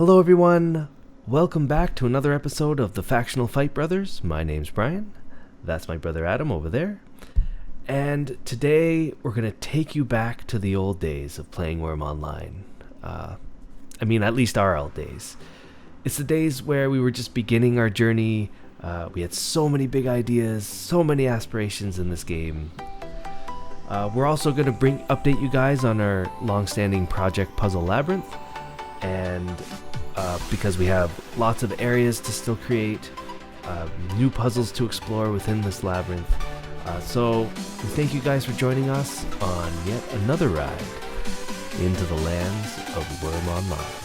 Hello everyone, welcome back to another episode of the Factional Fight Brothers. My name's Brian, that's my brother Adam over there. And today we're going to take you back to the old days of playing Wurm Online. At least our old days. It's the days where we were just beginning our journey. We had so many big ideas, so many aspirations in this game. We're also going to update you guys on our long-standing project Puzzle Labyrinth. And because we have lots of areas to still create, new puzzles to explore within this labyrinth. So we thank you guys for joining us on yet another ride into the lands of Wurm Online.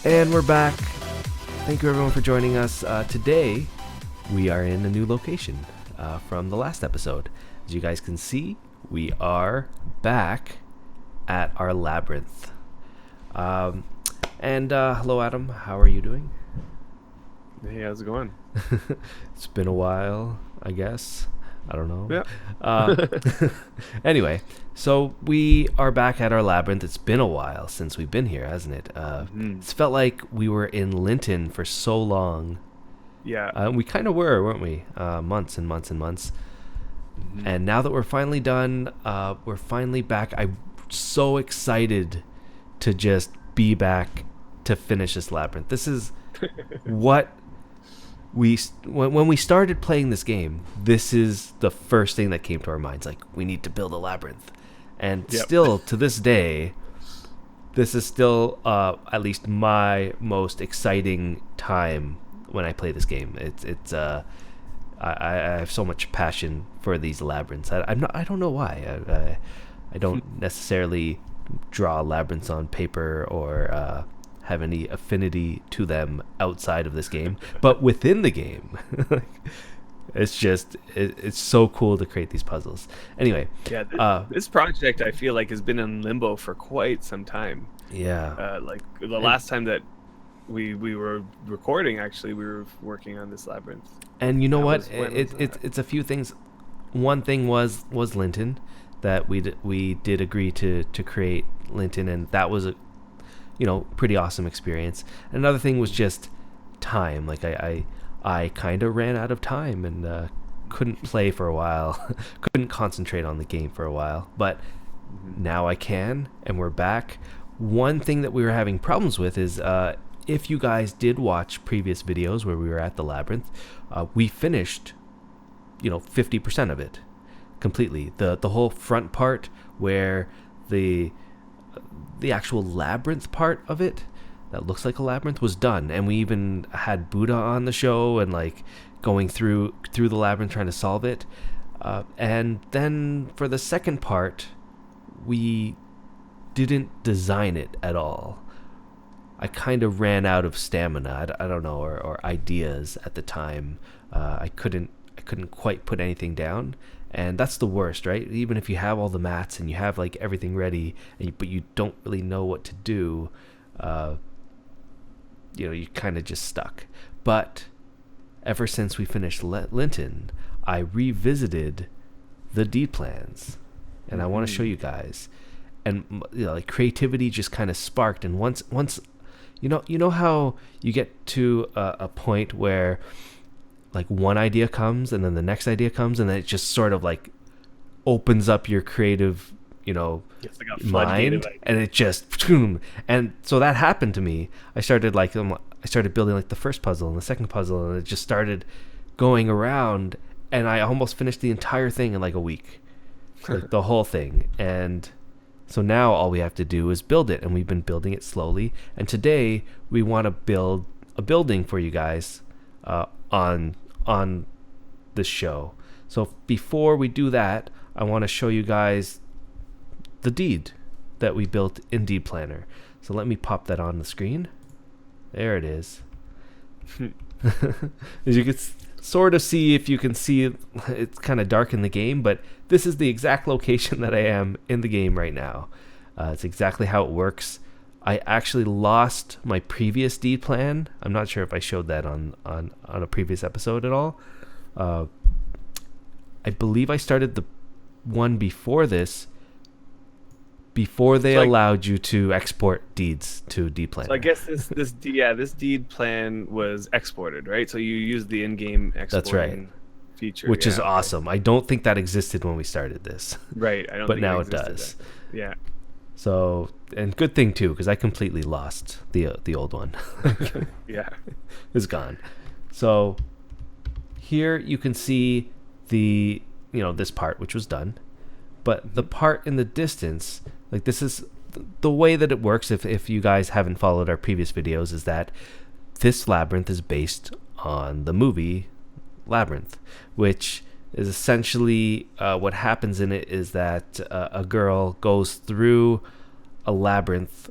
And we're back. Thank you everyone for joining us. Today, we are in a new location from the last episode. As you guys can see, we are back at our labyrinth. Hello Adam, how are you doing? Hey, how's it going? It's been a while, I guess. I don't know. Yeah. Anyway, so we are back at our labyrinth. It's been a while since we've been here, hasn't it? It's felt like we were in Linton for so long. Yeah. We kind of were, weren't we? Months and months and months. Mm-hmm. And now that we're finally done, we're finally back. I'm so excited to just be back to finish this labyrinth. This is what... when we started playing this game, this is the first thing that came to our minds. Like, we need to build a labyrinth. And still, to this day, this is still at least my most exciting time when I play this game. I have so much passion for these labyrinths. I don't know why. I don't necessarily draw labyrinths on paper or have any affinity to them outside of this game, but within the game, it's so cool to create these puzzles. Anyway, this project I feel like has been in limbo for quite some time. Yeah, like the last time that we were recording, actually, we were working on this labyrinth. And you know what? It's a few things. One thing was Linton, that we did agree to create Linton, and that was a pretty awesome experience. Another thing was just time. Like I kind of ran out of time and couldn't play for a while, couldn't concentrate on the game for a while. But now I can, and we're back. One thing that we were having problems with is if you guys did watch previous videos where we were at the labyrinth, we finished 50% of it completely. The whole front part where the actual labyrinth part of it that looks like a labyrinth was done, and we even had Buddha on the show and like going through the labyrinth trying to solve it, and then for the second part we didn't design it at all. I kind of ran out of stamina, I don't know, or ideas at the time. I couldn't quite put anything down. And that's the worst, right? Even if you have all the mats and you have like everything ready, but you don't really know what to do, you're kind of just stuck. But ever since we finished Linton, I revisited the deed plans, and I want to show you guys. And like creativity just kind of sparked. And once you know how you get to a point where like one idea comes and then the next idea comes and then it just sort of like opens up your creative, like mind, and it just boom. And so that happened to me. I started building like the first puzzle and the second puzzle, and it just started going around, and I almost finished the entire thing in like a week, like the whole thing. And so now all we have to do is build it, and we've been building it slowly. And today we want to build a building for you guys on this show. So before we do that, I want to show you guys the deed that we built in Deed Planner. So let me pop that on the screen. There it is. As you can sort of see, if you can see, it's kind of dark in the game, but this is the exact location that I am in the game right now. It's exactly how it works. I actually lost my previous deed plan. I'm not sure if I showed that on a previous episode at all. I believe I started the one before this, before they allowed you to export deeds to deed planner. So I guess this deed plan was exported, right? So you used the in-game exporting feature, which is awesome. I don't think that existed when we started this. Right. I don't. But think now it does. Yeah. So, and good thing too, because I completely lost the old one. Yeah. It's gone. So here you can see this part, which was done. But the part in the distance, like this is the way that it works, if you guys haven't followed our previous videos, is that this labyrinth is based on the movie Labyrinth, which is essentially what happens in it is that a girl goes through a labyrinth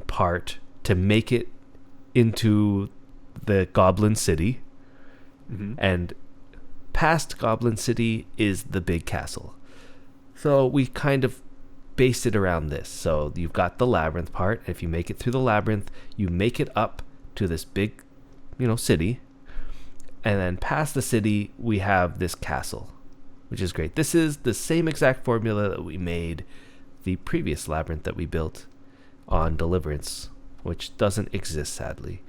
part to make it into the Goblin City. Mm-hmm. And past Goblin City is the big castle. So we kind of based it around this. So you've got the labyrinth part. If you make it through the labyrinth, you make it up to this big, city. And then past the city, we have this castle, which is great. This is the same exact formula that we made the previous labyrinth that we built on Deliverance, which doesn't exist, sadly.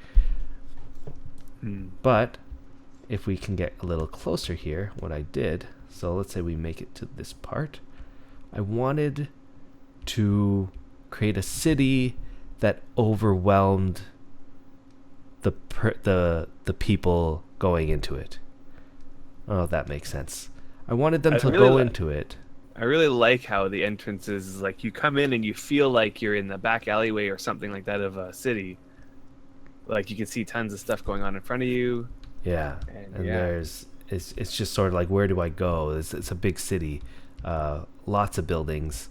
But if we can get a little closer here, what I did, so let's say we make it to this part. I wanted to create a city that overwhelmed the people going into it. Oh, that makes sense. I wanted them to go into it. I really like how the entrance is like you come in and you feel like you're in the back alleyway or something like that of a city. Like you can see tons of stuff going on in front of you. Yeah, and it's just sort of like, where do I go? It's a big city, lots of buildings,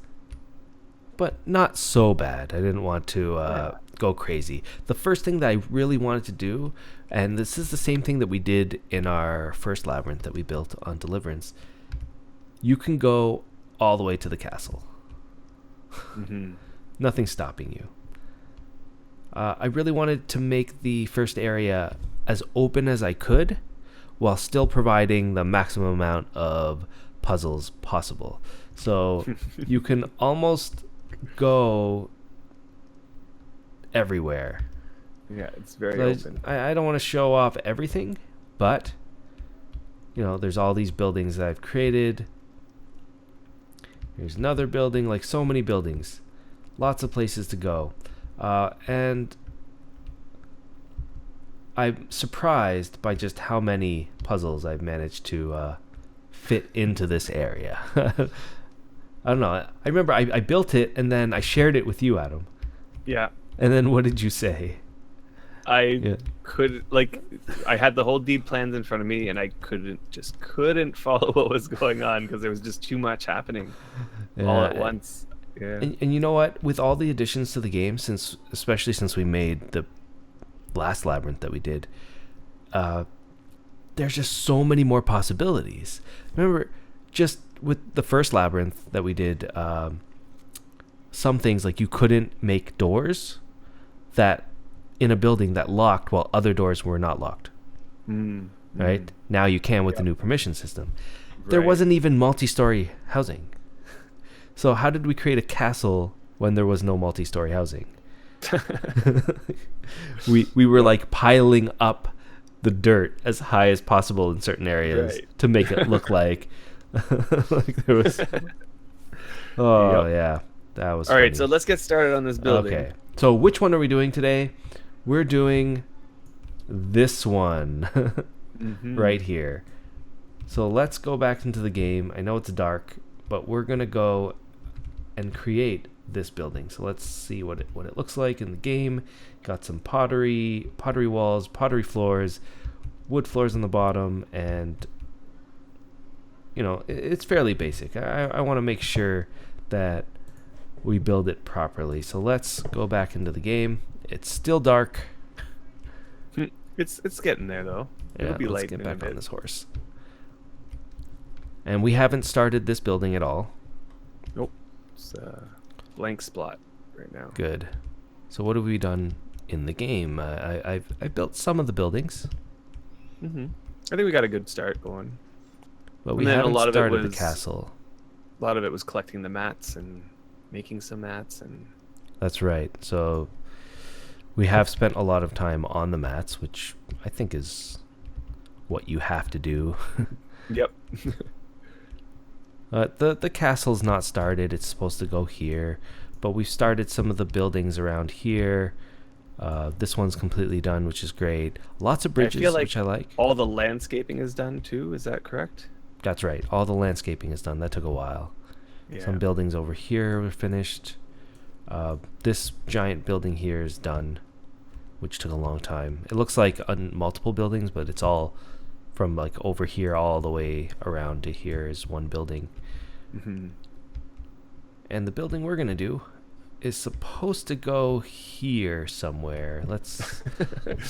but not so bad. I didn't want to go crazy. The first thing that I really wanted to do, and this is the same thing that we did in our first labyrinth that we built on Deliverance, you can go all the way to the castle. Mm-hmm. Nothing's stopping you. I really wanted to make the first area as open as I could while still providing the maximum amount of puzzles possible. So you can almost go everywhere. Yeah, it's very open. I don't want to show off everything, but there's all these buildings that I've created. There's another building, like so many buildings. Lots of places to go. And I'm surprised by just how many puzzles I've managed to fit into this area. I don't know. I remember I built it and then I shared it with you, Adam. Yeah. And then what did you say? I had the whole deed plans in front of me and I couldn't follow what was going on because there was just too much happening all at once. Yeah. And you know what? With all the additions to the game, especially since we made the last labyrinth that we did, there's just so many more possibilities. Remember, just with the first labyrinth that we did, some things like you couldn't make doors that in a building that locked while other doors were not locked. Right? Now you can with the new permission system. Right. There wasn't even multi-story housing. So how did we create a castle when there was no multi-story housing? we were like piling up the dirt as high as possible in certain areas to make it look like there was. Oh yeah, that was. All funny. right, so let's get started on this building. Okay, so which one are we doing today? We're doing this one right here. So let's go back into the game. I know it's dark, but we're gonna go and create this building. So let's see what it looks like in the game. Got some pottery walls, pottery floors, wood floors on the bottom, and it's fairly basic. I want to make sure that we build it properly. So let's go back into the game. It's still dark. It's getting there though. It'll be let's light get in a back bit. on this horse. And we haven't started this building at all. Nope. It's a blank spot right now. Good. So what have we done in the game? I've built some of the buildings. Mm-hmm. I think we got a good start going. But we haven't started the castle. A lot of it was collecting the mats and making some mats. That's right. So we have spent a lot of time on the mats, which I think is what you have to do. Yep. The castle's not started. It's supposed to go here. But we've started some of the buildings around here. This one's completely done, which is great. Lots of bridges, which I like. All the landscaping is done too. Is that correct? That's right. All the landscaping is done. That took a while. Yeah. Some buildings over here were finished. This giant building here is done, which took a long time. It looks like multiple buildings, but it's all from like over here all the way around to here is one building. Mm-hmm. And the building we're going to do is supposed to go here somewhere. Let's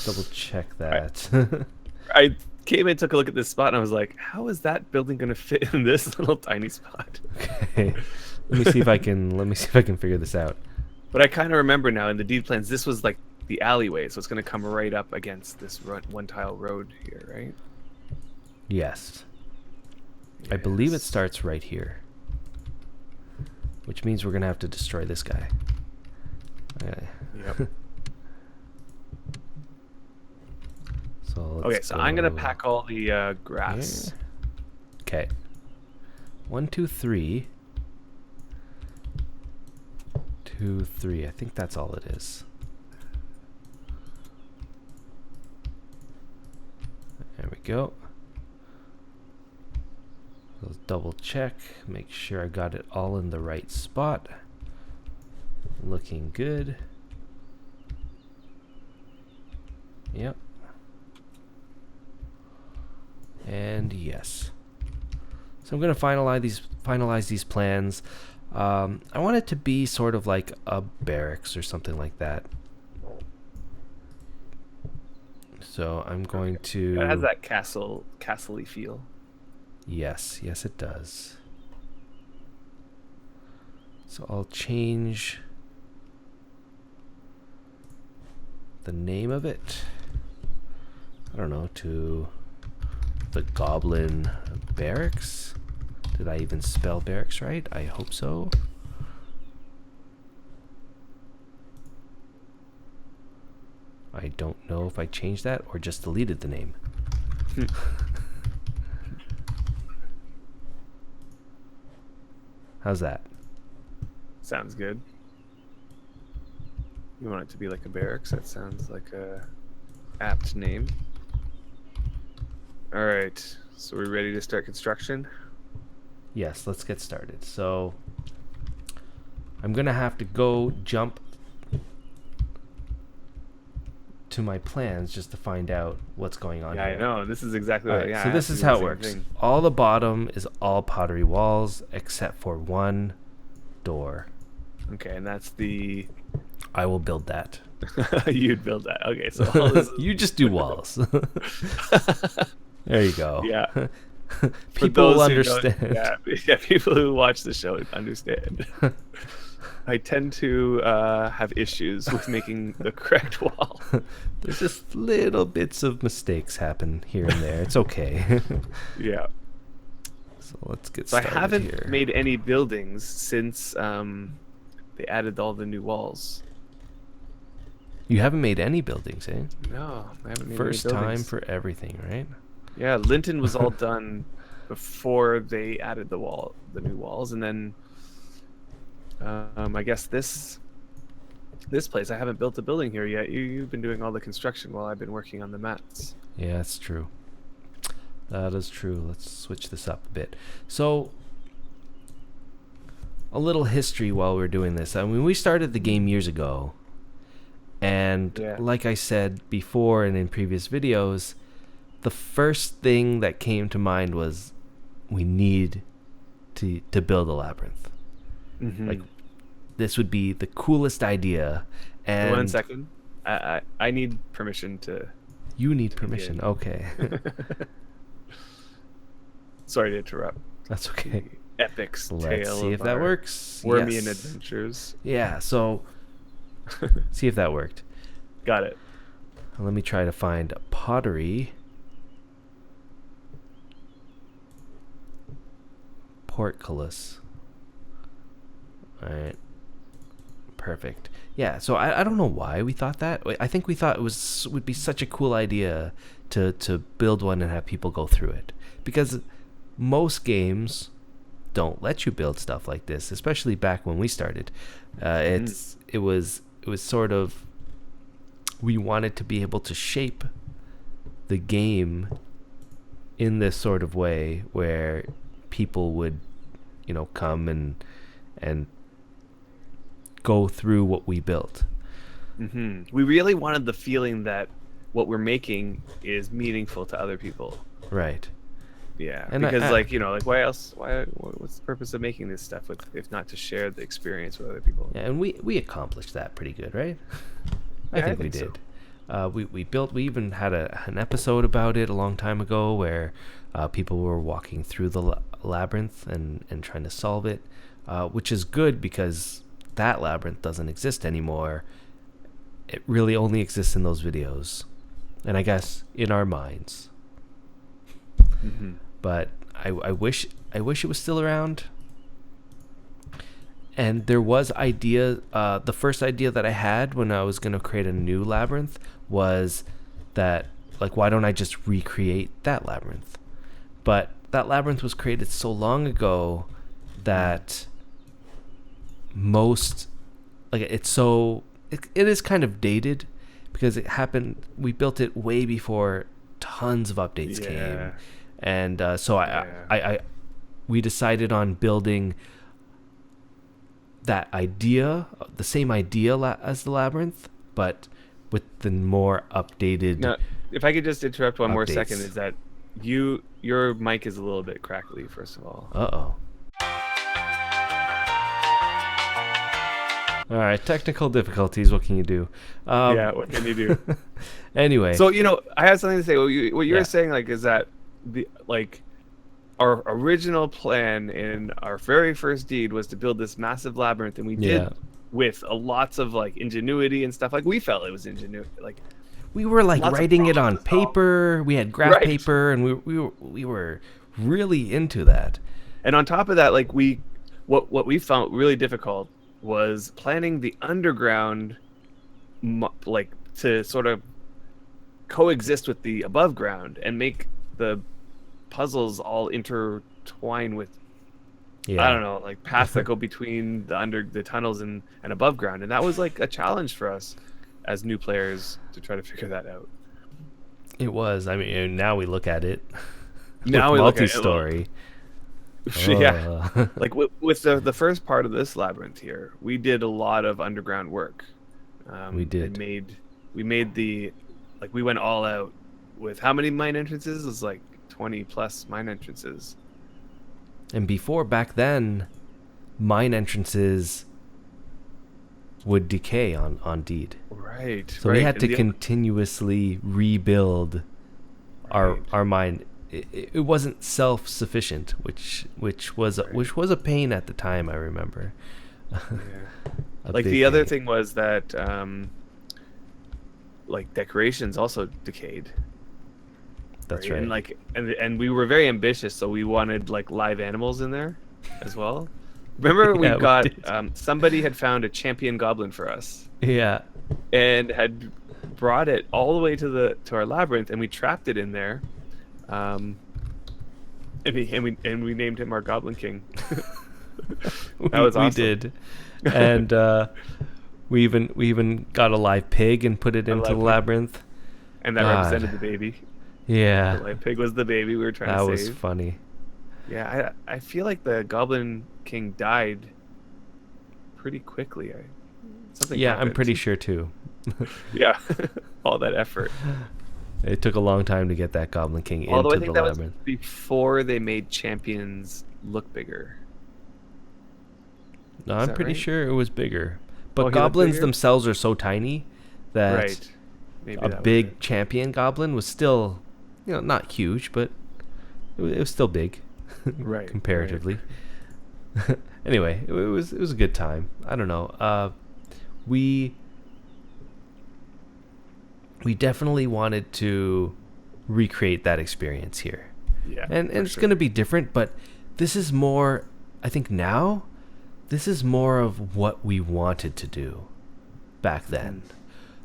double check that. I came in, took a look at this spot, and I was like, how is that building going to fit in this little tiny spot? Okay. Let me see if I can figure this out. But I kind of remember now in the deed plans, this was like the alleyway, so it's going to come right up against this one tile road here, right? Yes. I believe it starts right here. Which means we're going to have to destroy this guy. Okay. Yep. So I'm going to pack all the grass. Okay. 1, 2, 3. 2, 3. I think that's all it is. There we go. Let's double check, make sure I got it all in the right spot. Looking good. Yep. And yes. So I'm going to finalize these plans. I want it to be sort of like a barracks or something like that. So I'm going to... It has that castle-y feel. Yes, it does. So I'll change the name of it. I don't know, to the Goblin Barracks. Did I even spell barracks right? I hope so. I don't know if I changed that or just deleted the name. How's that? Sounds good. You want it to be like a barracks? That sounds like a apt name. All right, so we're ready to start construction? Yes, let's get started. So I'm gonna have to go jump to my plans just to find out what's going on here. I know. This is exactly what so this is how it works. All the bottom is all pottery walls except for one door. Okay, and that's the... I will build that. You'd build that. Okay, so all this... You just do walls. There you go. Yeah. People will understand. Yeah, people who watch the show understand. I tend to have issues with making the correct wall. There's just little bits of mistakes happen here and there. It's okay. Yeah. So let's get started. I haven't made any buildings since they added all the new walls. You haven't made any buildings, eh? No, I haven't made First any buildings. time for everything, right? Yeah, Linton was all done before they added the new walls, and then I guess this place, I haven't built a building here yet. You've been doing all the construction while I've been working on the mats. Yeah, that's true. That is true. Let's switch this up a bit. So, a little history while we're doing this. I mean, we started the game years ago, and like I said before and in previous videos, the first thing that came to mind was we need to build a labyrinth. Mm-hmm. Like, this would be the coolest idea. And 1 second, I need permission to. You need permission. Begin. Okay. Sorry to interrupt. That's okay. Epic's Let's tale see if of that works. Wurmian adventures. Yeah. So See if that worked. Got it. Let me try to find pottery. Portcullis. All right. Perfect. Yeah, so I don't know why we thought that. I think we thought would be such a cool idea to build one and have people go through it. Because most games don't let you build stuff like this, especially back when we started. It was sort of, we wanted to be able to shape the game in this sort of way where people would, come and go through what we built. We really wanted the feeling that what we're making is meaningful to other people. Right. Yeah, and because why else? What's the purpose of making this stuff if not to share the experience with other people? Yeah, and we accomplished that pretty good, right? I think we did. So. We even had an episode about it a long time ago where people were walking through the labyrinth and trying to solve it, which is good because that labyrinth doesn't exist anymore. It really only exists in those videos, and I guess in our minds. But I wish it was still around. And there was the first idea that I had when I was going to create a new labyrinth was that, why don't I just recreate that labyrinth? But that labyrinth was created so long ago that it is kind of dated because we built it way before tons of updates came. And so we decided on building that idea, the same idea as the labyrinth, but with the more updated. Now, if I could just interrupt one more updates. second, is that your mic is a little bit crackly, first of all. Uh-oh. All right, technical difficulties. What can you do? What can you do? Anyway. So, I have something to say. What you're saying, is that our original plan in our very first deed was to build this massive labyrinth, and we did with lots of ingenuity and stuff. We felt it was ingenuity. We were writing it on paper. We had graph paper, and we were really into that. And on top of that, what we found really difficult was planning the underground, to sort of coexist with the above ground and make the puzzles all intertwine with, I don't know, paths that go between the tunnels and above ground. And that was a challenge for us as new players to try to figure that out. It was. I mean, now we look at it. Now we multi-story. Yeah, with the first part of this labyrinth here, we did a lot of underground work. We did. We made we went all out with how many mine entrances? It was 20 plus mine entrances. And back then, mine entrances would decay on Deed. Right. So we had to continuously rebuild our mine. It wasn't self-sufficient, which was a pain at the time. I remember. The other thing was that decorations also decayed. That's right. And we were very ambitious, so we wanted live animals in there as well. Remember we got somebody had found a champion goblin for us. Yeah. And had brought it all the way to our labyrinth, and we trapped it in there. And we named him our Goblin King. That was awesome. We did, and we even got a live pig and put it into the labyrinth. And that represented the baby. Yeah, the live pig was the baby we were trying to save. That was funny. Yeah, I feel like the Goblin King died pretty quickly. Something happened. I'm pretty sure too. Yeah, all that effort. It took a long time to get that Goblin King into the labyrinth. Although I think that was before they made champions look bigger. No, I'm pretty sure it was bigger. But goblins themselves are so tiny that a big champion goblin was still, not huge, but it was still big, comparatively. Right. Anyway, it was a good time. I don't know. We we definitely wanted to recreate that experience here. Yeah, and it's going to be different, but this is more, I think now, this is more of what we wanted to do back then.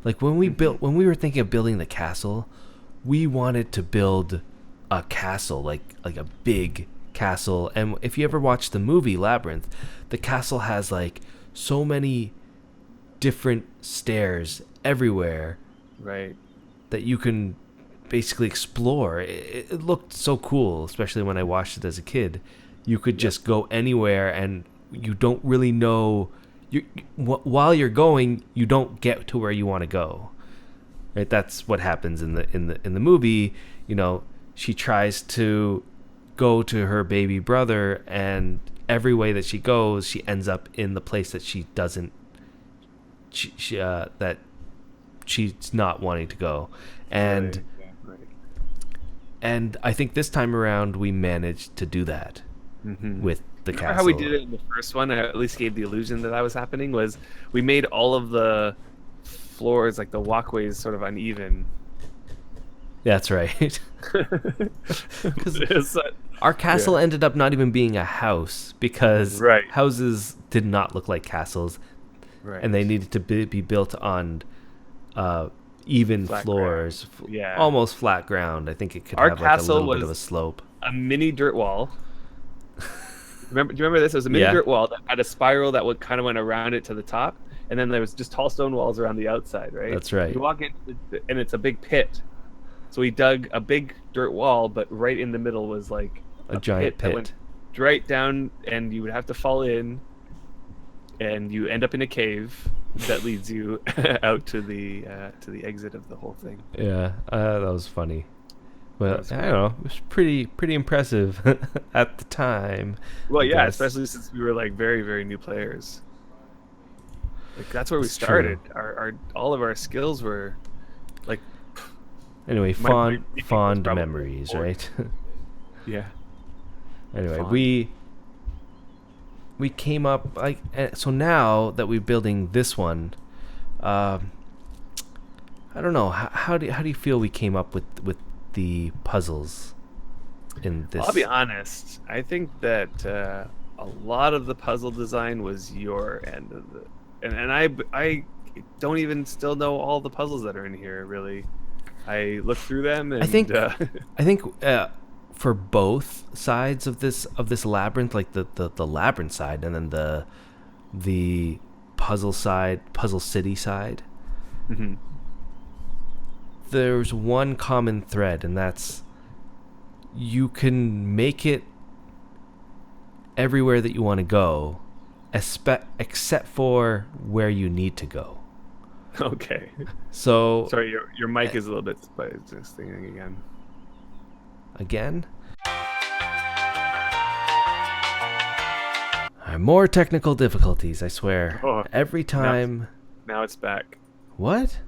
Like when we were thinking of building the castle, we wanted to build a castle, like a big castle. And if you ever watch the movie Labyrinth, the castle has like so many different stairs everywhere, right, that you can basically explore. It looked so cool, especially when I watched it as a kid. You could just go anywhere, and you don't really know. While you're going, you don't get to where you want to go. Right? That's what happens in the movie. You know, she tries to go to her baby brother, and every way that she goes, she ends up in the place that she doesn't. That she's not wanting to go, and. Right. And I think this time around we managed to do that with the castle. How we did it in the first one, I at least gave the illusion that was happening, was we made all of the floors, like the walkways, sort of uneven. That's right. Because our castle ended up not even being a house, because houses did not look like castles, and they needed to be built on even flat floors, almost flat ground. I think it could have like a little bit of a slope. A mini dirt wall. Do you remember this? It was a mini dirt wall that had a spiral that kind of went around it to the top, and then there was just tall stone walls around the outside, right? That's right. You walk in, and it's a big pit. So we dug a big dirt wall, but right in the middle was like a giant pit. That went right down, and you would have to fall in, and you end up in a cave that leads you out to the exit of the whole thing. Yeah, that was funny. Well, I don't know, it was pretty impressive at the time. Well, yeah, especially since we were like very, very new players. Like that's where we started. Our all of our skills were like. Anyway, fond memories, right? Yeah. Anyway, we came up like, so now that we're building this one, I don't know, how do you feel we came up with the puzzles in this? I'll be honest, I think that a lot of the puzzle design was your end of the, and I don't even still know all the puzzles that are in here, really. I looked through them, and I think for both sides of this labyrinth, like the labyrinth side, and then the puzzle city side, there's one common thread, and that's you can make it everywhere that you want to go, except for where you need to go. Okay. So sorry, your mic is a little bit just thinking again. Again? More technical difficulties, I swear. Oh, every time. Now it's back. What?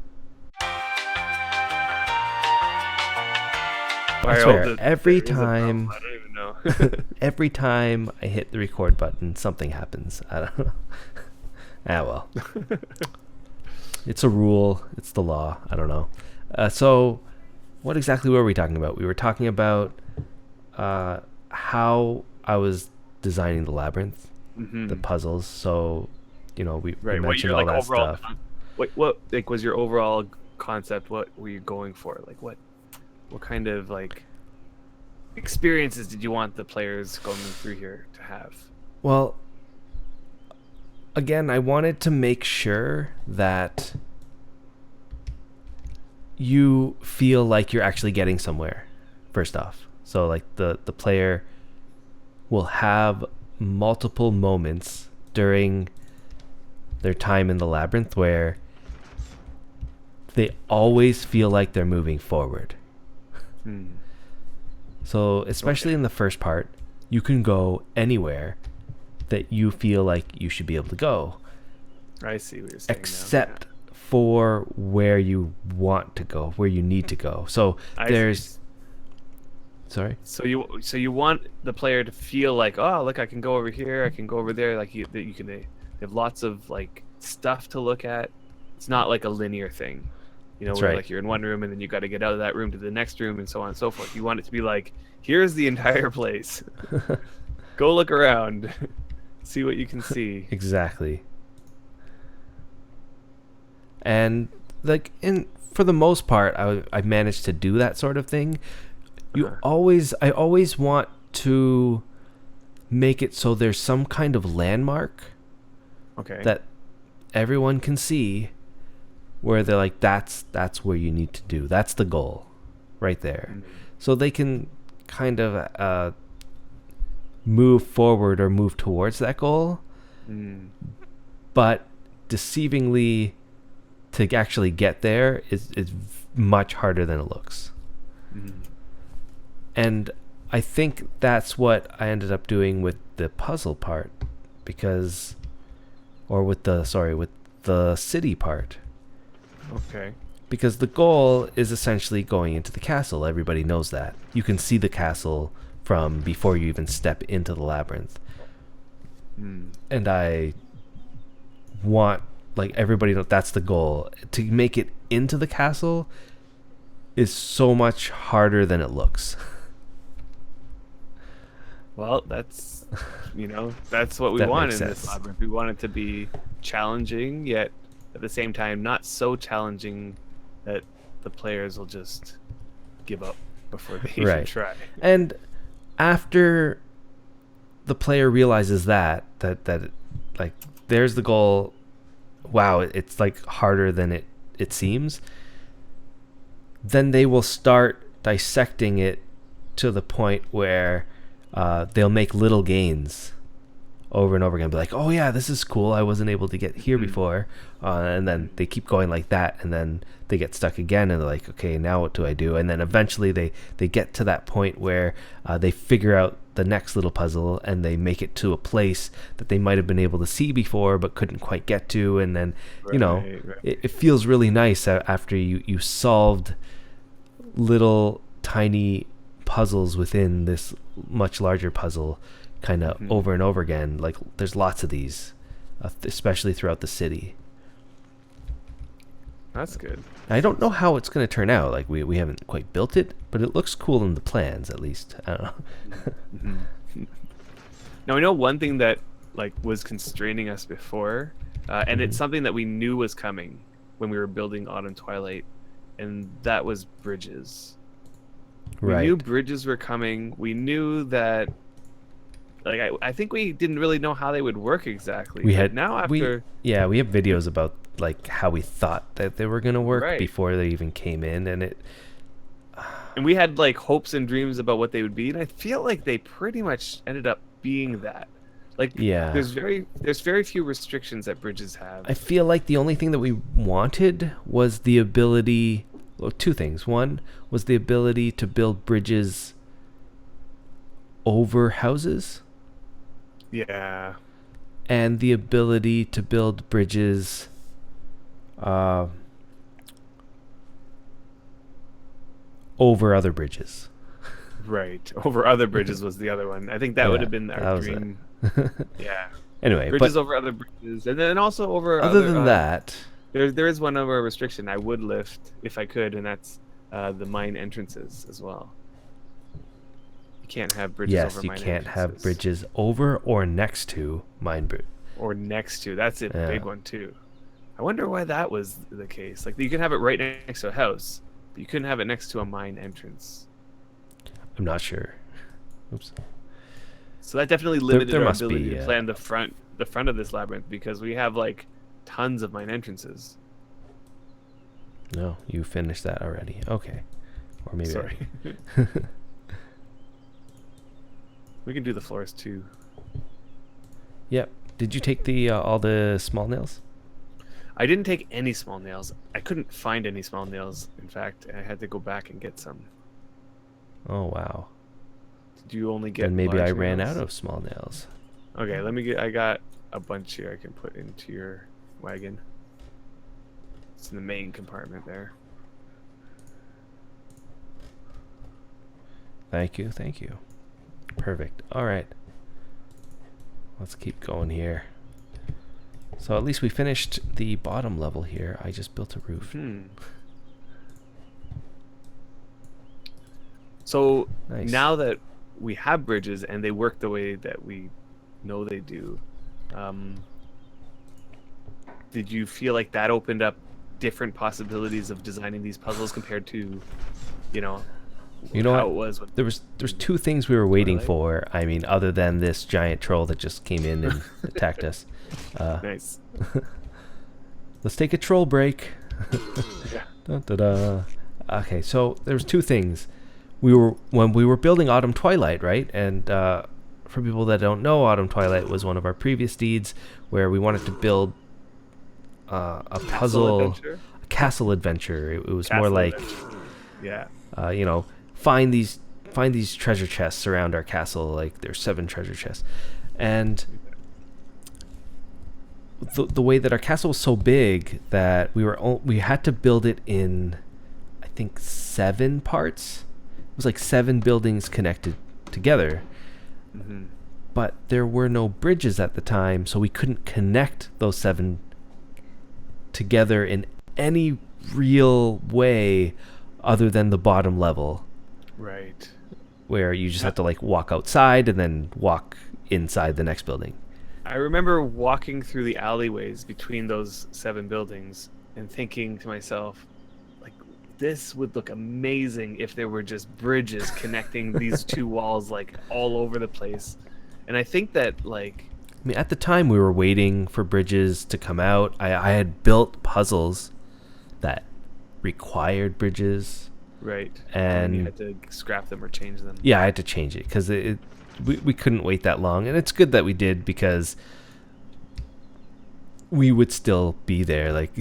I swear, every time. I don't even know. Every time I hit the record button, something happens. I don't know. Well. It's a rule. It's the law. I don't know. So, what exactly were we talking about? We were talking about how I was designing the labyrinth, the puzzles. So, we mentioned all that stuff. What like was your overall concept? What were you going for? Like what kind of like experiences did you want the players going through here to have? Well, again, I wanted to make sure that you feel like you're actually getting somewhere, first off. So like the player will have multiple moments during their time in the labyrinth where they always feel like they're moving forward. So especially in the first part, you can go anywhere that you feel like you should be able to go. I see what you're saying. Except for where you want to go, where you need to go. So sorry. So you want the player to feel like, oh, look, I can go over here, I can go over there. Like they have lots of like stuff to look at. It's not like a linear thing. That's where right. like you're in one room and then you got to get out of that room to the next room and so on and so forth. You want it to be like, here's the entire place. Go look around. See what you can see. Exactly. And like for the most part, I managed to do that sort of thing. I always want to make it so there's some kind of landmark that everyone can see, where they're like, that's where you need to do. That's the goal right there. Mm-hmm. So they can kind of move forward or move towards that goal. Mm. But deceivingly, to actually get there is much harder than it looks. Mm. And I think that's what I ended up doing with the puzzle part, with the city part. Okay. Because the goal is essentially going into the castle. Everybody knows that. You can see the castle from before you even step into the labyrinth. Mm. And I want, like, everybody to know that's the goal. To make it into the castle is so much harder than it looks. Well, that's what we want in this labyrinth. We want it to be challenging, yet at the same time not so challenging that the players will just give up before they even try. And after the player realizes that like, there's the goal, wow, it's like harder than it seems, then they will start dissecting it to the point where they'll make little gains over and over again. Be like, oh yeah, this is cool. I wasn't able to get here before. And then they keep going like that. And then they get stuck again. And they're like, okay, now what do I do? And then eventually they get to that point where they figure out the next little puzzle and they make it to a place that they might have been able to see before but couldn't quite get to. And then, it feels really nice after you solved little tiny puzzles within this much larger puzzle kind of over and over again. Like, there's lots of these, especially throughout the city. That's good. I don't know how it's going to turn out. Like, we haven't quite built it, but it looks cool in the plans, at least. I don't know. Now, I know one thing that like was constraining us before, and it's something that we knew was coming when we were building Autumn Twilight, and that was bridges. We knew bridges were coming. We knew that, like, I think we didn't really know how they would work exactly. We have videos about like how we thought that they were going to work before they even came in, and we had like hopes and dreams about what they would be, and I feel like they pretty much ended up being that. Like, there's very few restrictions that bridges have. I feel like the only thing that we wanted was the ability. Well, two things. One was the ability to build bridges over houses. Yeah. And the ability to build bridges over other bridges. Right. Over other bridges was the other one. I think that would have been our dream. Yeah. Anyway, bridges over other bridges, and then also over other than that, there is one other restriction I would lift if I could, and that's the mine entrances as well. You can't have bridges over mine entrances. Yes, you can't have bridges over or next to mine bridge. Or next to. That's a big one too. I wonder why that was the case. Like, you can have it right next to a house, but you couldn't have it next to a mine entrance. I'm not sure. Oops. So that definitely limited our ability to plan the front of this labyrinth, because we have like tons of mine entrances. No, you finished that already. Okay. Or maybe sorry. We can do the floors too. Yep. Did you take the all the small nails? I didn't take any small nails. I couldn't find any small nails. In fact, I had to go back and get some. Oh wow. Did you only get? And maybe I ran out of small nails. Okay, I got a bunch here I can put into your wagon. It's in the main compartment there. Thank you. Perfect. All right. Let's keep going here. So at least we finished the bottom level here. I just built a roof. So Nice. now that we have bridges and they work the way that we know they do, um, did you feel like that opened up different possibilities of designing these puzzles compared to, you know, You know how what? it was with There's two things we were waiting Twilight? for. I mean, other than this giant troll that just came in and attacked us. Nice. Let's take a troll break. Yeah. Dun, da, da. Okay, so there's two things. When we were building Autumn Twilight, right? And for people that don't know, Autumn Twilight was one of our previous deeds where we wanted to build a puzzle, Adventure? a castle adventure. It was Castle more like, adventure. Yeah. find these treasure chests around our castle. Like there's 7 treasure chests, and the way that our castle was so big that we had to build it in, I think, 7 parts. It was like 7 buildings connected together. Mm-hmm. But there were no bridges at the time, so we couldn't connect those 7 together in any real way other than the bottom level, Right. where you just have to like walk outside and then walk inside the next building. I remember walking through the alleyways between those 7 buildings and thinking to myself, like, this would look amazing if there were just bridges connecting these 2 walls, like, all over the place. And I think that, like... I mean, at the time we were waiting for bridges to come out. I had built puzzles that required bridges. Right. And you had to scrap them or change them. Yeah, I had to change it because we couldn't wait that long. And it's good that we did because we would still be there. Like,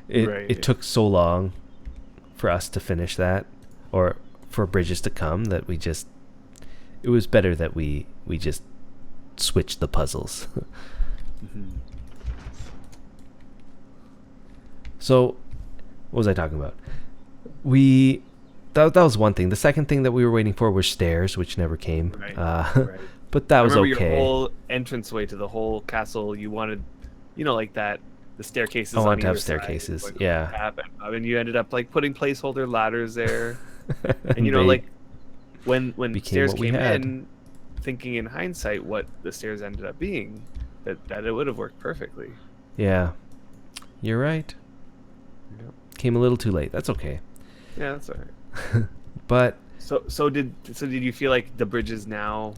it took so long for us to finish that, or for bridges to come, that it was better that we just switched the puzzles. Mm-hmm. So, what was I talking about? That was one thing. The second thing that we were waiting for was stairs, which never came. Right. Right. But that was okay. Your whole entranceway to the whole castle, you wanted, like that, the staircases. I on wanted to have either side, staircases. like, Yeah. and you ended up like putting placeholder ladders there, and They like when became stairs what we came had. in, thinking in hindsight what the stairs ended up being, that it would have worked perfectly. Yeah, you're right. Yep. Came a little too late. That's okay. Yeah, that's all right. But So did you feel like the bridges now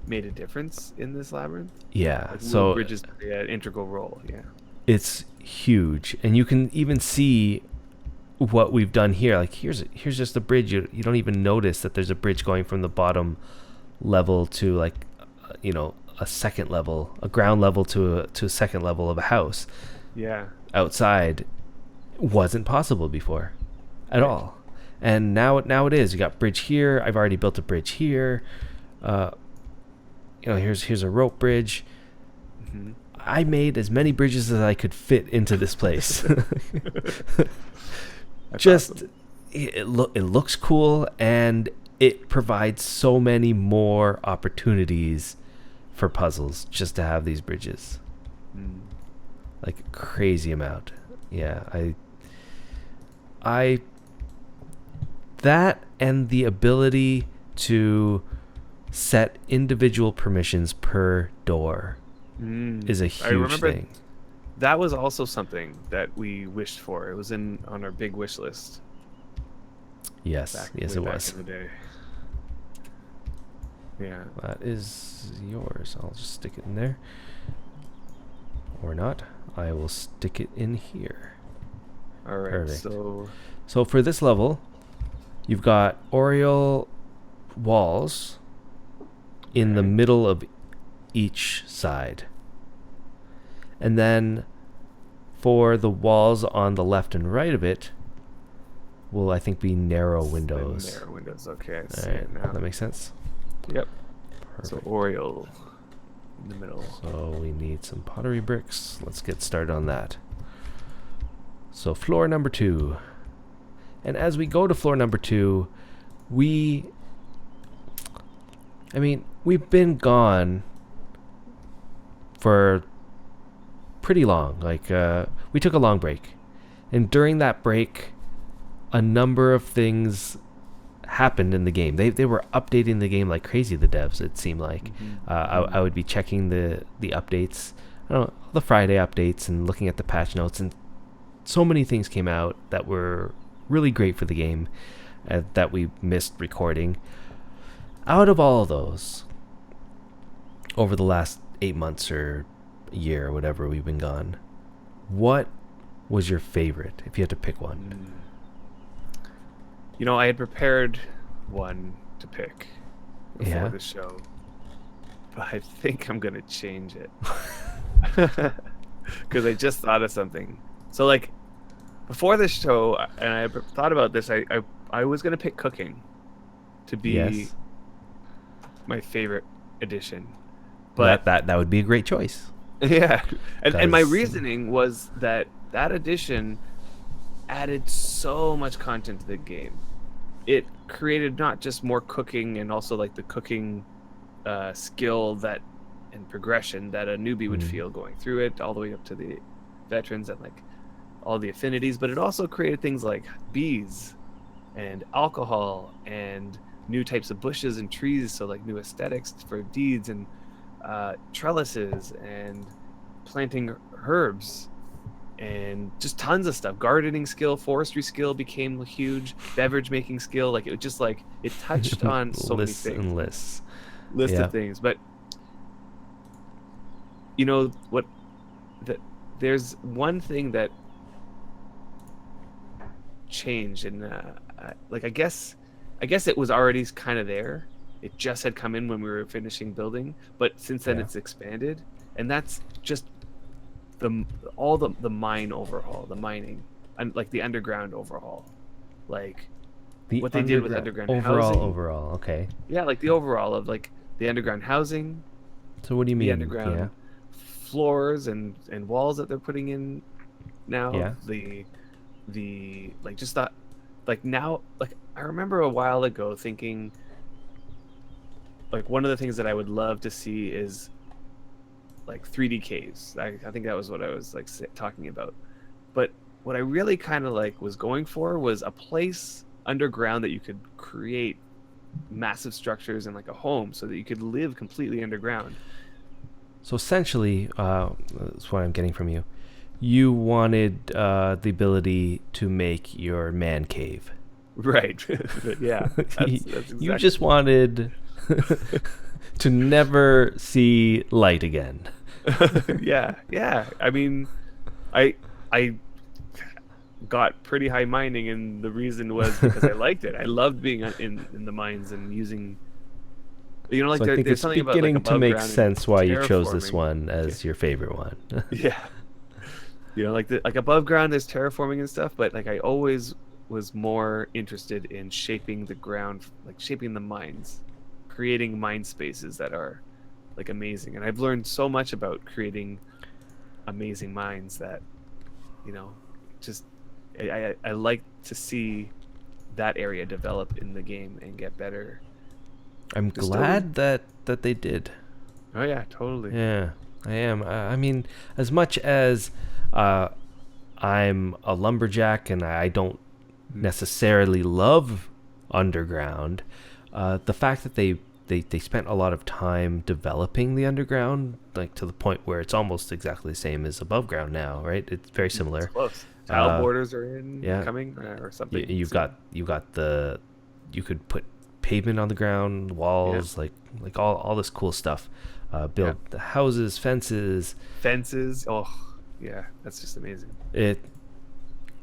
made a difference in this labyrinth? yeah, Like, so bridges play an integral role. Yeah. it's huge, and you can even see what we've done here. Like here's just a bridge. You don't even notice that there's a bridge going from the bottom level to like a second level, a ground level to a second level of a house. Yeah. Outside wasn't possible before at all, and now it is. You got bridge here. I've already built a bridge here. Here's a rope bridge. Mm-hmm. I made as many bridges as I could fit into this place. Just awesome. it looks cool, and it provides so many more opportunities for puzzles just to have these bridges. Like a crazy amount. Yeah, I that and the ability to set individual permissions per door is a huge thing. That was also something that we wished for. It was on our big wish list. Yes, it was. Back in the day. Yeah. That is yours. I'll just stick it in there. Or not. I will stick it in here. All right. Perfect. So for this level, you've got Oriole walls in the middle of each side. And then for the walls on the left and right of it will, I think, be narrow windows. Narrow windows. Okay, I see All right. it now. That makes sense? Yep. Perfect. So Oriole in the middle. So we need some pottery bricks. Let's get started on that. So floor number 2. And as we go to floor number 2, we've been gone for pretty long. Like, we took a long break. And during that break, a number of things happened in the game. They were updating the game like crazy, the devs, it seemed like. I would be checking the updates, I don't know, the Friday updates, and looking at the patch notes, and so many things came out that were really great for the game that we missed recording. Out of all of those, over the last 8 months or a year or whatever we've been gone, what was your favorite, if you had to pick one? You know, I had prepared one to pick before the show, but I think I'm gonna change it because I just thought of something. So, like, before this show, and I thought about this, I was gonna pick cooking to be my favorite edition, but that would be a great choice. Yeah, and my reasoning was that edition added so much content to the game. It created not just more cooking and also like the cooking skill that and progression that a newbie would feel going through it, all the way up to the veterans and like all the affinities, but it also created things like bees and alcohol and new types of bushes and trees, so like new aesthetics for deeds, and trellises and planting herbs and just tons of stuff. Gardening skill, forestry skill became huge, beverage making skill. Like, it was just like it touched on so many things. And lists of things. But you know what, there's one thing that changed, and like I guess it was already kind of there. It just had come in when we were finishing building, but since then it's expanded, and that's just the mine overhaul, the mining, and like the underground overhaul, like what they did with underground housing. Overall, okay. Yeah, like the overall of like the underground housing. So what do you mean? The underground floors and walls that they're putting in now. Yeah. The like just that, like now, like I remember a while ago thinking, like one of the things that I would love to see is like 3D caves. I think that was what I was like talking about. But what I really kind of like was going for was a place underground that you could create massive structures and like a home, so that you could live completely underground. So essentially, that's what I'm getting from you. You wanted the ability to make your man cave. Right. Yeah. That's exactly. You just wanted to never see light again. Yeah. I mean, I got pretty high mining, and the reason was because I liked it. I loved being in the mines and using, you know, like so I think there's it's something about beginning like to make sense why you chose this terraforming. one as your favorite one. Yeah. You know, like above ground there's terraforming and stuff, but like I always was more interested in shaping the ground, like shaping the mines, creating mind spaces that are like amazing. And I've learned so much about creating amazing mines that, you know, just I like to see that area develop in the game and get better. I'm glad that they did. Oh yeah, totally. Yeah, I am. I mean, as much as I'm a lumberjack and I don't necessarily love underground, the fact that they spent a lot of time developing the underground, like to the point where it's almost exactly the same as above ground now, right? It's very similar. It's close. Tile borders are coming or something. You could put pavement on the ground, walls, like all this cool stuff. Build the houses, fences. Oh, yeah, that's just amazing.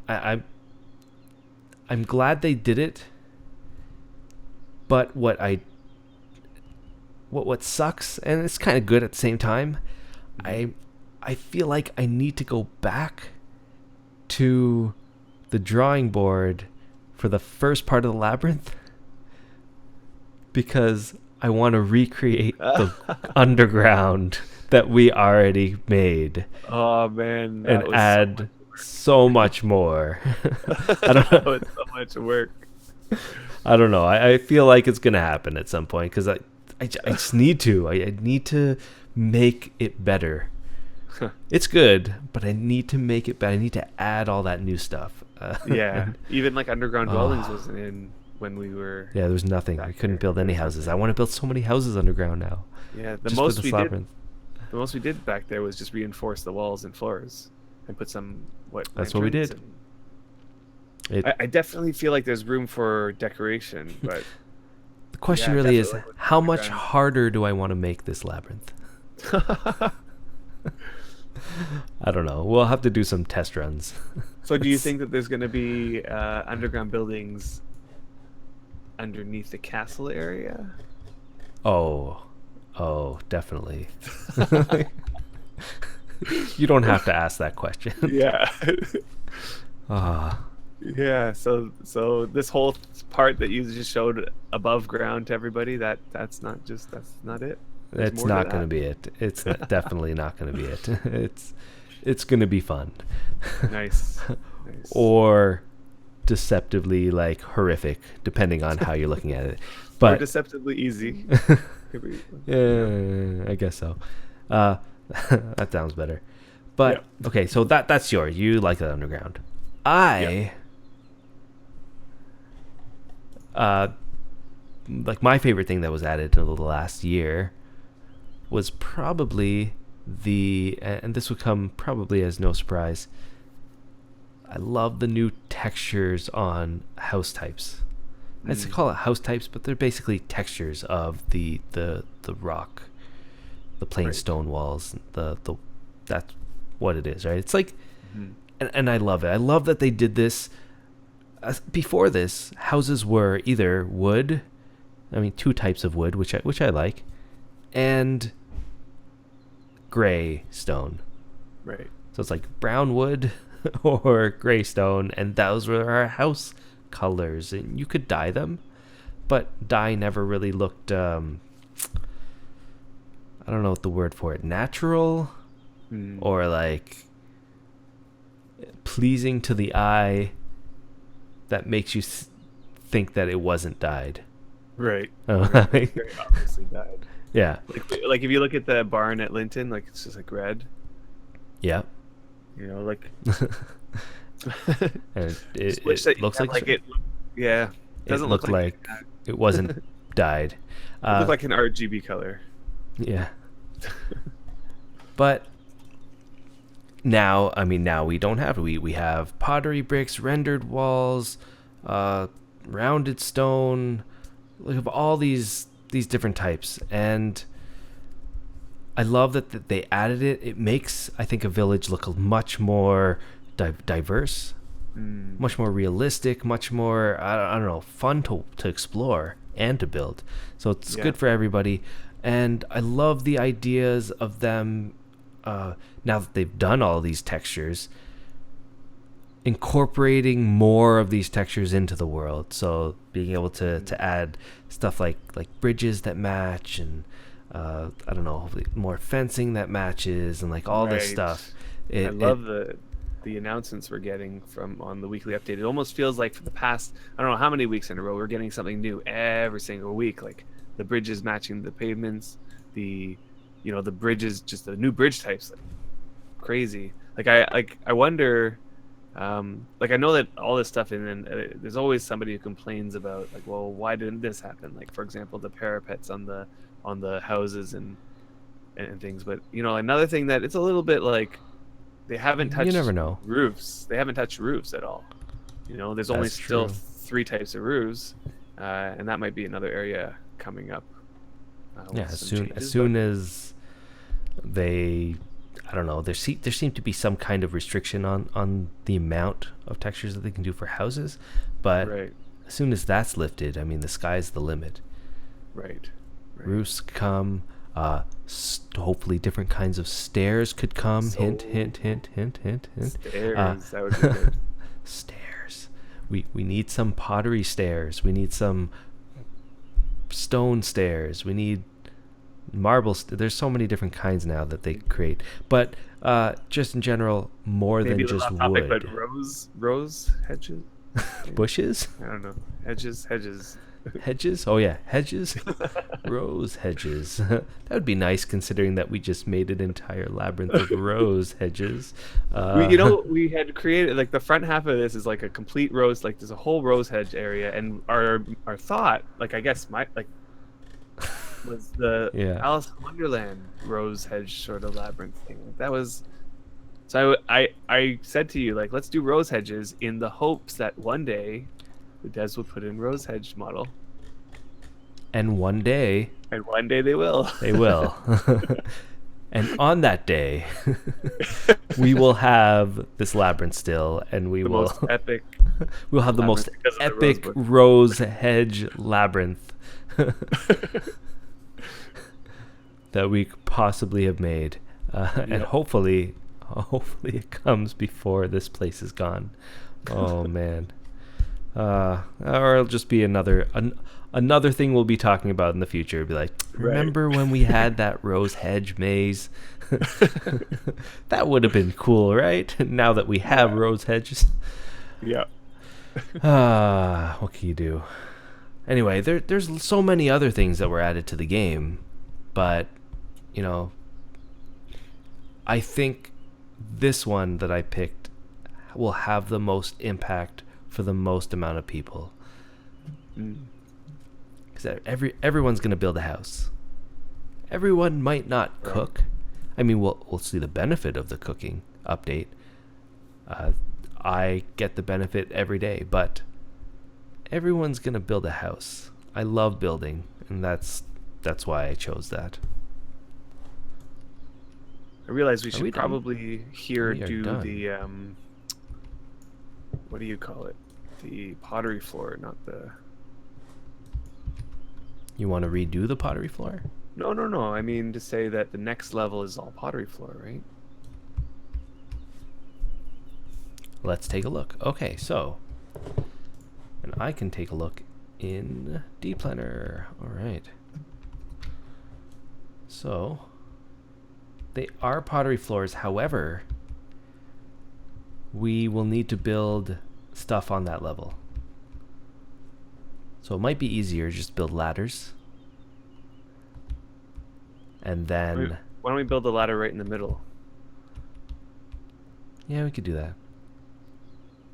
I'm glad they did it. But what sucks, and it's kind of good at the same time, I feel like I need to go back to the drawing board for the first part of the Labyrinth, because I want to recreate the underground that we already made. Oh man, and add so much more. I don't know. It's so much work. I don't know. I feel like it's gonna happen at some point, because I just need to. I need to make it better. It's good, but I need to make it better. I need to add all that new stuff. Yeah, even like underground dwellings was in when we were. Yeah, there was nothing. We couldn't build any houses. I want to build so many houses underground now. Yeah, the just most for we this labyrinth. did. The most we did back there was just reinforce the walls and floors, and put some That's what we did. I definitely feel like there's room for decoration, but the question really is, how much harder do I want to make this labyrinth? I don't know. We'll have to do some test runs. So do you think that there's going to be underground buildings underneath the castle area? Oh, definitely. You don't have to ask that question. Yeah. Yeah, so this whole part that you just showed above ground to everybody, that's not it. It's not going to be it. It's definitely not going to be it. It's going to be fun. Nice. Or deceptively like horrific, depending on how you're looking at it. But or deceptively easy. Yeah, I guess so. That sounds better. But okay, so that's yours. You like that underground. Like my favorite thing that was added in the last year was probably and this would come probably as no surprise, I love the new textures on house types. I used to call it house types, but they're basically textures of the rock, the plain stone walls. That's what it is, right? It's like, and I love it. I love that they did this. Before this, houses were either wood, I mean, two types of wood, which I like, and gray stone. Right. So it's like brown wood or gray stone, and those were our house colors. And you could dye them, but dye never really looked, I don't know what the word for it, natural or like pleasing to the eye, that makes you think that it wasn't dyed. Right. Very obviously dyed. Yeah. Like if you look at the barn at Linton, like it's just like red. Yeah. You know, like. And it looks like it. Yeah. Doesn't look like it wasn't dyed. It looked like an RGB color. Yeah. But now we don't have it. We have pottery bricks, rendered walls, rounded stone. We have all these different types, and I love that they added it. It makes, I think, a village look much more diverse, much more realistic, much more I don't know, fun to explore and to build. So it's good for everybody, and I love the ideas of them. Now that they've done all these textures, incorporating more of these textures into the world. So being able to add stuff like bridges that match, and I don't know, more fencing that matches, and like all this stuff. I love the announcements we're getting on the weekly update. It almost feels like for the past, I don't know how many weeks in a row, we're getting something new every single week. Like the bridges matching the pavements, the bridges, just the new bridge types, like crazy. I wonder, like I know that all this stuff, and then there's always somebody who complains about, like, well, why didn't this happen? Like, for example, the parapets on the houses and things. But another thing that it's a little bit like they haven't touched. You never know. Roofs. They haven't touched roofs at all. There's only still 3 types of roofs, and that might be another area coming up. As soon as they, I don't know, there seemed to be some kind of restriction on the amount of textures that they can do for houses, but as soon as that's lifted, I mean, the sky's the limit. Right. Roofs come. Hopefully different kinds of stairs could come. Hint. Stairs, that would be good. Stairs. We need some pottery stairs. We need some stone stairs. We need marble. There's so many different kinds now that they create. But just in general, more than just wood. But rose hedges. Bushes. I don't know. Hedges. Hedges? Oh yeah, hedges. Rose hedges. That would be nice considering that we just made an entire labyrinth of rose hedges. We had created like the front half of this is like a complete rose, like there's a whole rose hedge area, and our thought, like I guess my like was the Yeah. Alice in Wonderland rose hedge sort of labyrinth thing. That was so I said to you like let's do rose hedges in the hopes that one day the devs will put in rose hedge model. And one day they will. They will. And on that day, we will have this labyrinth still, and we will most epic. We'll have the most epic rose hedge labyrinth that we could possibly have made, and hopefully it comes before this place is gone. Oh man. Or it'll just be another thing we'll be talking about in the future. It'll be like, remember when we had that rose hedge maze? That would have been cool, right? Now that we have rose hedges. Yeah. What can you do? Anyway, there's so many other things that were added to the game, but I think this one that I picked will have the most impact for the most amount of people. Because everyone's going to build a house. Everyone might not cook. I mean, we'll see the benefit of the cooking update. I get the benefit every day, but everyone's going to build a house. I love building, and that's why I chose that. I realize we should probably here do done. the what do you call it? The pottery floor, not the... You want to redo the pottery floor? No. I mean to say that the next level is all pottery floor, right? Let's take a look. Okay, so... And I can take a look in dplanner. All right. So... They are pottery floors. However, we will need to build stuff on that level. So it might be easier just to build ladders. And then... Why don't we build the ladder right in the middle? Yeah, we could do that.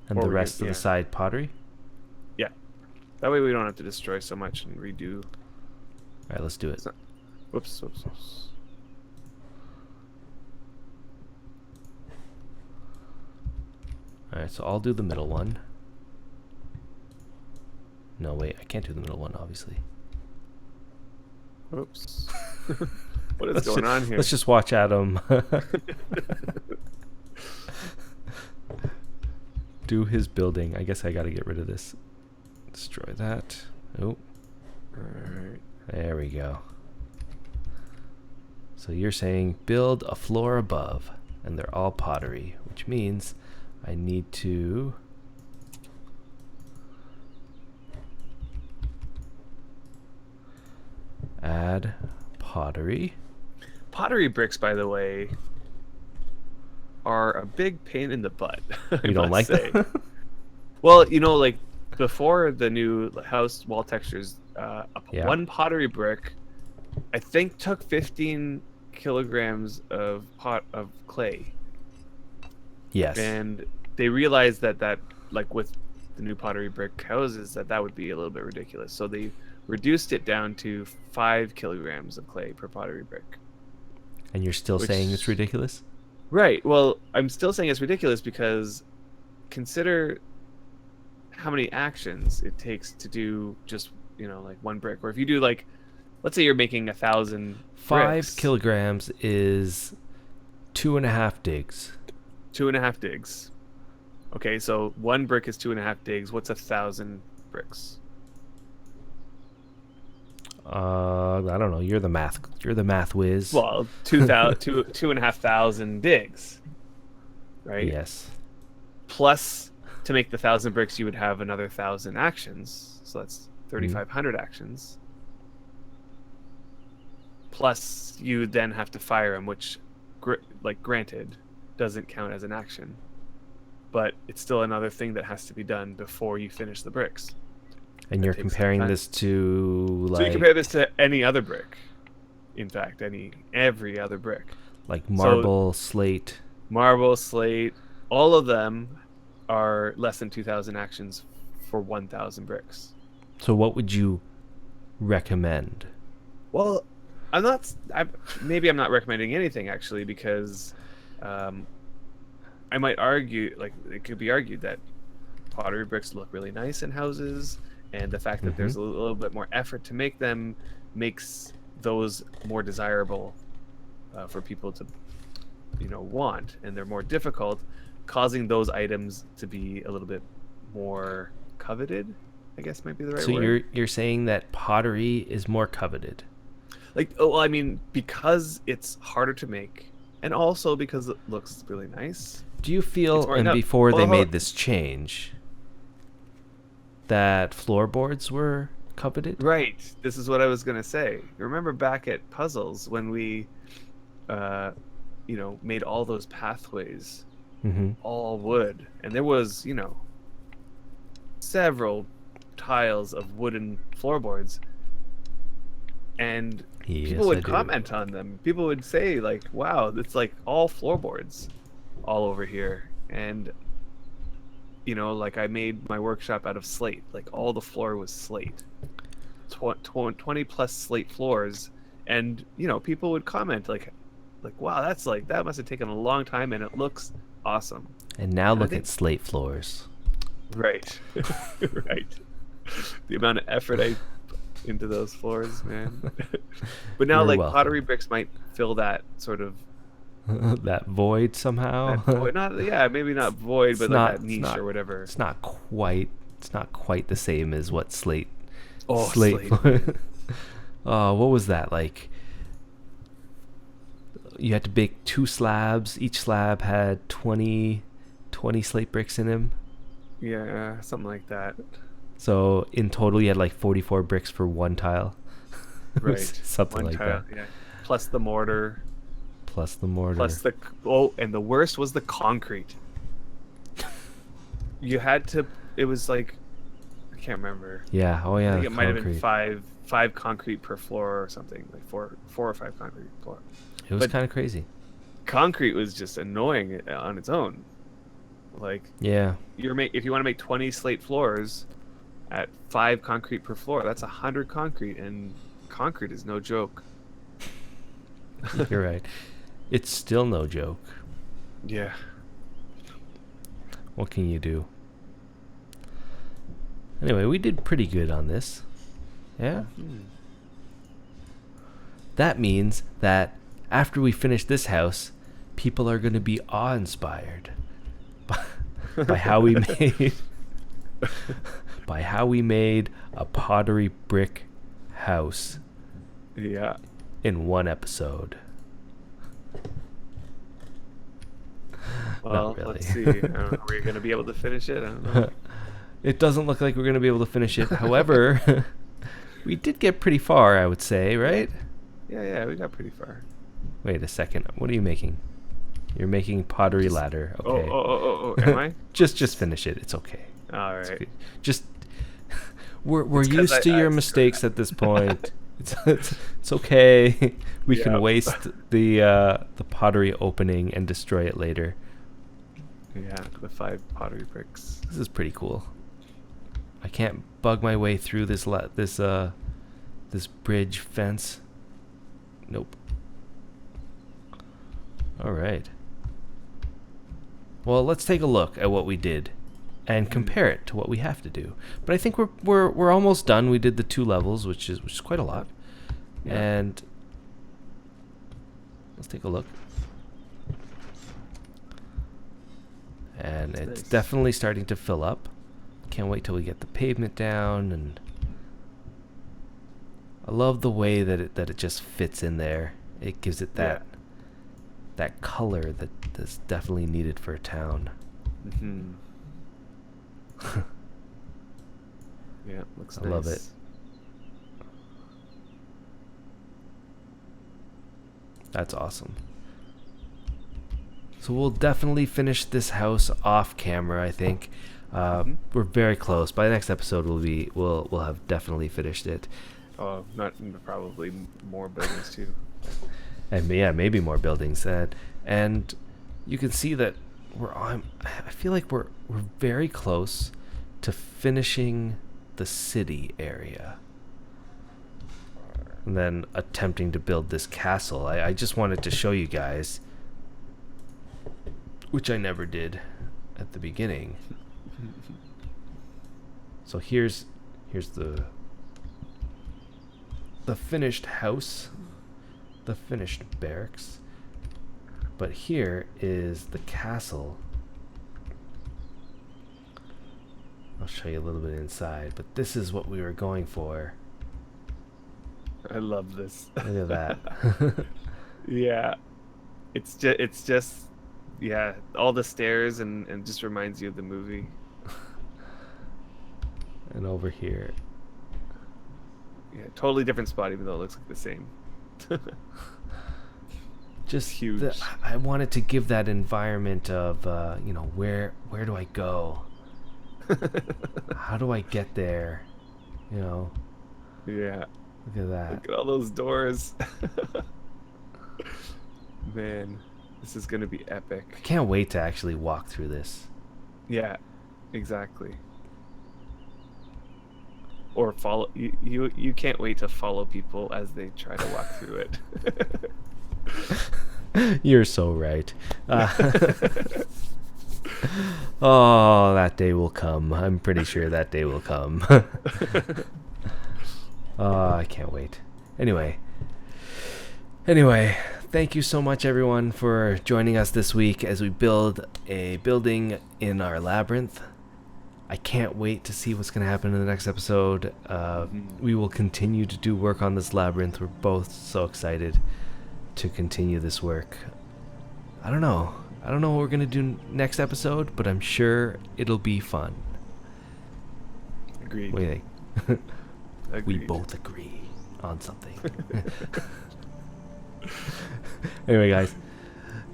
And Or the we rest could- of the side pottery? Yeah. That way we don't have to destroy so much and redo. All right, let's do it. Whoops. All right, so I'll do the middle one. No, wait, I can't do the middle one, obviously. Oops. What is going on here? Let's just watch Adam do his building. I guess I got to get rid of this. Destroy that. Oh. Alright. There we go. So you're saying build a floor above, and they're all pottery, which means I need to... add pottery. Pottery bricks, by the way, are a big pain in the butt. You don't like them? Well, like before the new house wall textures, one pottery brick, I think, took 15 kilograms of clay. Yes. And they realized that like with the new pottery brick houses that would be a little bit ridiculous. So they reduced it down to 5 kilograms of clay per pottery brick. And you're still saying it's ridiculous? Right. Well, I'm still saying it's ridiculous because consider how many actions it takes to do just, like one brick. Or if you do like, let's say you're making 1,000 5 bricks. kilograms is 2.5 digs. 2.5 digs. Okay, so one brick is 2.5 digs. What's 1,000 bricks? I don't know. You're the math whiz. Well, 2,500 digs, right? Yes. Plus, to make the 1,000 bricks, you would have another 1,000 actions. So that's 3,500 actions. Plus, you then have to fire them, which, granted, doesn't count as an action. But it's still another thing that has to be done before you finish the bricks. And you're comparing this to like... So you compare this to any other brick. In fact, every other brick. Like marble, slate. Marble, slate, all of them are less than 2,000 actions for 1,000 bricks. So what would you recommend? Well, maybe I'm not recommending anything actually, because I might argue, like it could be argued that pottery bricks look really nice in houses, and the fact that there's a little bit more effort to make them makes those more desirable for people to, want, and they're more difficult, causing those items to be a little bit more coveted, I guess might be the right word. So you're saying that pottery is more coveted? Like, because it's harder to make, and also because it looks really nice. Do you feel, before they made this change, that floorboards were coveted? Right. This is what I was gonna say. Remember back at Puzzles when we, made all those pathways, all wood, and there was, several tiles of wooden floorboards, and people would comment on them. People would say like, "Wow, it's like all floorboards, all over here," and like I made my workshop out of slate. Like all the floor was slate. 20 plus slate floors, and people would comment like wow, that must have taken a long time, and it looks awesome. And now look at slate floors. Right. Right. The amount of effort I put into those floors, man. But now, like, pottery bricks might fill that sort of that void somehow. Maybe not void, but like that niche or whatever. It's not quite the same as what slate. Oh, slate. What was that like? You had to bake 2 slabs. Each slab had 20 slate bricks in them. Yeah, something like that. So in total, you had like 44 bricks for one tile. Right. Something like that. Yeah. Plus the mortar. And the worst was the concrete. You had to. It was like, I can't remember. Yeah. Oh yeah. I think it might have been five concrete per floor or something, like four or five concrete per floor. It was kind of crazy. Concrete was just annoying on its own. Like, yeah, if you want to make 20 slate floors at 5 concrete per floor, that's 100 concrete, and concrete is no joke. You're right. It's still no joke. Yeah. What can you do? Anyway, we did pretty good on this. Yeah. That means that after we finish this house, people are going to be awe-inspired by how we made a pottery brick house. Yeah. In one episode. Well, really. Let's see. Are we going to be able to finish it? I don't know. It doesn't look like we're going to be able to finish it. However, we did get pretty far, I would say, right? Yeah, we got pretty far. Wait a second. What are you making? You're making pottery ladder. Okay. Oh, am I? Just finish it. It's okay. All right. Just we're used to your mistakes at this point. It's okay. We can waste the pottery opening and destroy it later. Yeah, the 5 pottery bricks. This is pretty cool. I can't bug my way through this bridge fence. Nope. All right. Well, let's take a look at what we did and compare it to what we have to do. But I think we're almost done. We did the 2 levels, which is quite a lot. Yeah. And let's take a look. And it's definitely starting to fill up. Can't wait till we get the pavement down, and I love the way that it just fits in there. It gives it that color that's definitely needed for a town. Mm-hmm. Yeah, looks nice. I love it. That's awesome. So we'll definitely finish this house off camera, I think. We're very close. By the next episode, we'll have definitely finished it. Oh, not probably more buildings too. And yeah, maybe more buildings. And you can see that I feel like we're very close to finishing the city area. And then attempting to build this castle. I just wanted to show you guys, which I never did at the beginning. So here's the finished house, the finished barracks. But here is the castle. I'll show you a little bit inside, but this is what we were going for. I love this. Look at that. Yeah. It's just yeah, all the stairs and just reminds you of the movie. And over here. Yeah, totally different spot even though it looks like the same. Just huge. I wanted to give that environment of where do I go? How do I get there? Yeah. Look at that. Look at all those doors. Man, this is gonna be epic. I can't wait to actually walk through this. Yeah, exactly. Or follow you can't wait to follow people as they try to walk through it. You're so right. Oh, that day will come. I'm pretty sure that day will come. Oh, I can't wait. Anyway, thank you so much, everyone, for joining us this week as we build a building in our labyrinth. I can't wait to see what's going to happen in the next episode. We will continue to do work on this labyrinth. We're both so excited to continue this work. I don't know what we're going to do next episode, but I'm sure it'll be fun. Agreed. What do you think? Agreed. We both agree on something. Anyway, guys,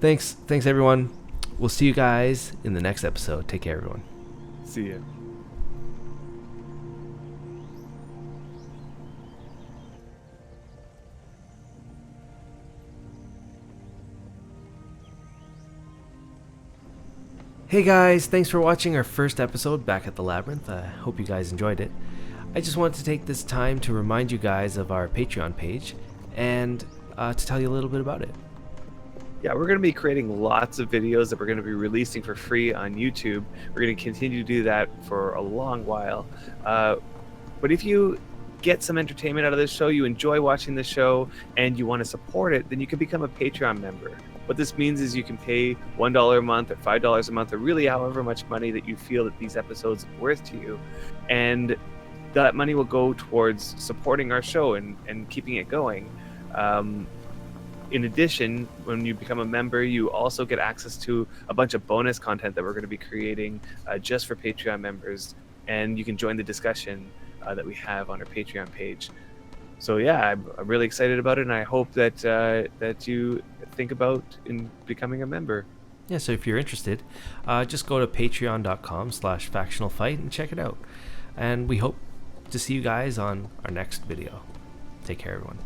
thanks everyone. We'll see you guys in the next episode. Take care, everyone. See ya. Hey guys, thanks for watching our first episode back at the Labyrinth. I hope you guys enjoyed it. I just wanted to take this time to remind you guys of our Patreon page and to tell you a little bit about it. Yeah, we're going to be creating lots of videos that we're going to be releasing for free on YouTube. We're going to continue to do that for a long while. But if you get some entertainment out of this show, you enjoy watching the show, and you want to support it, then you can become a Patreon member. What this means is you can pay $1 a month or $5 a month, or really however much money that you feel that these episodes are worth to you. And that money will go towards supporting our show and keeping it going. In addition, when you become a member, you also get access to a bunch of bonus content that we're going to be creating just for Patreon members. And you can join the discussion that we have on our Patreon page. So yeah, I'm really excited about it, and I hope that you think about in becoming a member. Yeah, so if you're interested, just go to patreon.com/factionalfight and check it out. And we hope to see you guys on our next video. Take care, everyone.